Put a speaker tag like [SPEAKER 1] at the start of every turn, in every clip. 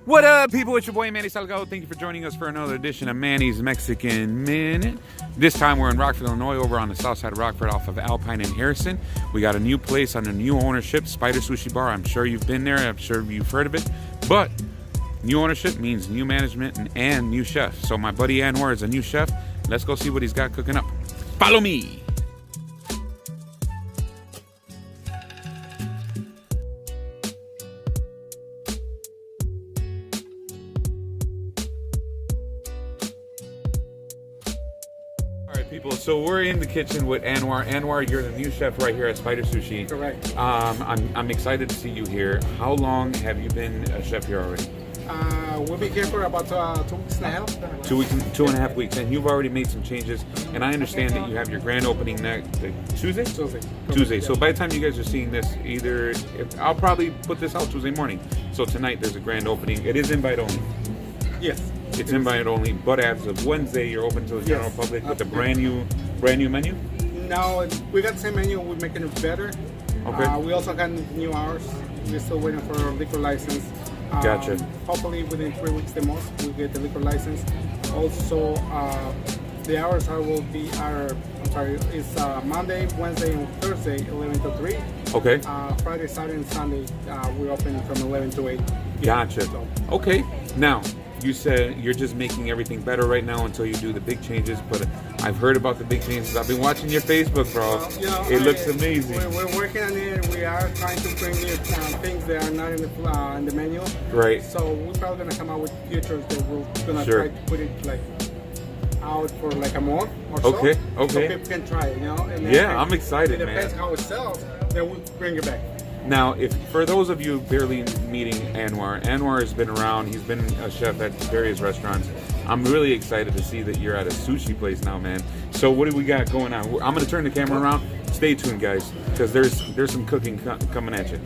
[SPEAKER 1] What up, people? It's your boy Manny Salgado. Thank you for joining us for another edition of Manny's Mexican Minute. This time we're in Rockford, Illinois, over on the south side of Rockford off of Alpine and Harrison. We got a new place under new ownership, Spider Sushi Bar. I'm sure you've been there. I'm sure you've heard of it. But new ownership means new management and new chef. So my buddy Anwar is a new chef. Let's go see what he's got cooking up. Follow me. People, so we're in the kitchen with Anwar. Anwar, you're the new chef right here at Spider Sushi.
[SPEAKER 2] Correct.
[SPEAKER 1] I'm excited to see you here. How long have you been a chef here already?
[SPEAKER 2] We'll be here for about 2 weeks and a half.
[SPEAKER 1] 2.5 weeks, and you've already made some changes. And I understand that you have your grand opening next Tuesday. Tuesday. So by the time you guys are seeing this, I'll probably put this out Tuesday morning. So tonight there's a grand opening. It is invite only.
[SPEAKER 2] Yes.
[SPEAKER 1] It's invite only, but as of Wednesday, you're open to the general public with a brand new menu.
[SPEAKER 2] No, we got the same menu. We're making it better.
[SPEAKER 1] Okay.
[SPEAKER 2] We also got new hours. We're still waiting for a liquor license.
[SPEAKER 1] Gotcha.
[SPEAKER 2] Hopefully within 3 weeks the most, we'll get the liquor license. Also, the hours it's Monday, Wednesday, and Thursday, 11 to 3.
[SPEAKER 1] Okay.
[SPEAKER 2] Friday, Saturday, and Sunday, we're open from 11 to 8.
[SPEAKER 1] Gotcha. Okay. Now, you said you're just making everything better right now until you do the big changes, but I've heard about the big changes. I've been watching your Facebook, bro. It looks amazing.
[SPEAKER 2] We're working on it. We are trying to bring new things that are not in the menu.
[SPEAKER 1] Right.
[SPEAKER 2] So we're probably gonna come out with futures that we're gonna try to put it out for a month or so.
[SPEAKER 1] Okay.
[SPEAKER 2] So people can try it, And then
[SPEAKER 1] Yeah, I'm excited,
[SPEAKER 2] it
[SPEAKER 1] man.
[SPEAKER 2] depends how it sells. Then we'll bring it back.
[SPEAKER 1] Now, for those of you barely meeting Anwar has been around. He's been a chef at various restaurants. I'm really excited to see that you're at a sushi place now, man. So what do we got going on? I'm going to turn the camera around. Stay tuned, guys, because there's some cooking coming at you.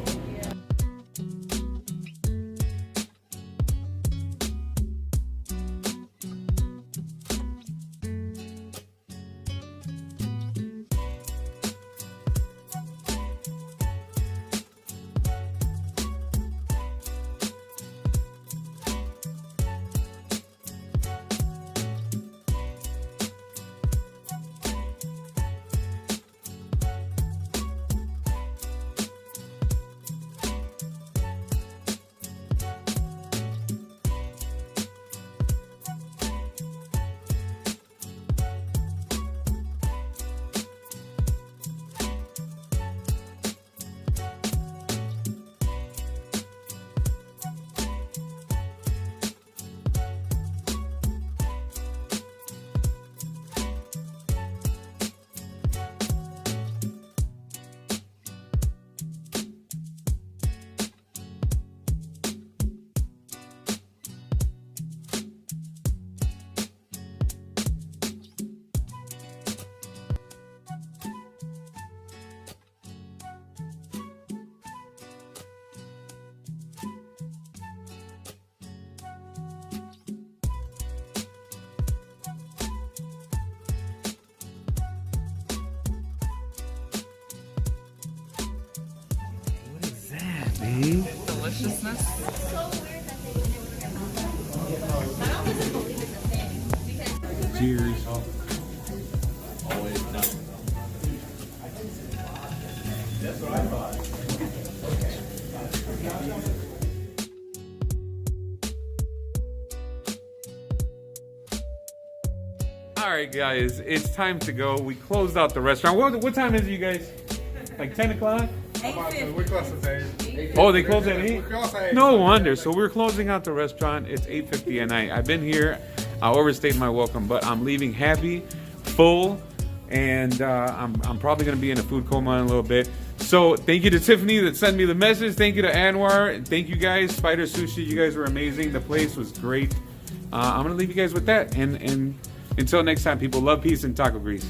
[SPEAKER 3] Deliciousness.
[SPEAKER 1] Cheers. All right, guys, it's time to go. We closed out the restaurant. What time is it, you guys? Like 10 o'clock?
[SPEAKER 2] We close at 8.
[SPEAKER 1] Oh, they close at 8?
[SPEAKER 2] We close at 8.
[SPEAKER 1] No wonder. So we're closing out the restaurant. It's 8:50 at night. I've been here. I overstayed my welcome, but I'm leaving happy, full, and I'm probably going to be in a food coma in a little bit. So thank you to Tiffany that sent me the message. Thank you to Anwar. Thank you guys. Spider Sushi, you guys were amazing. The place was great. I'm going to leave you guys with that. And until next time, people, love, peace, and taco grease.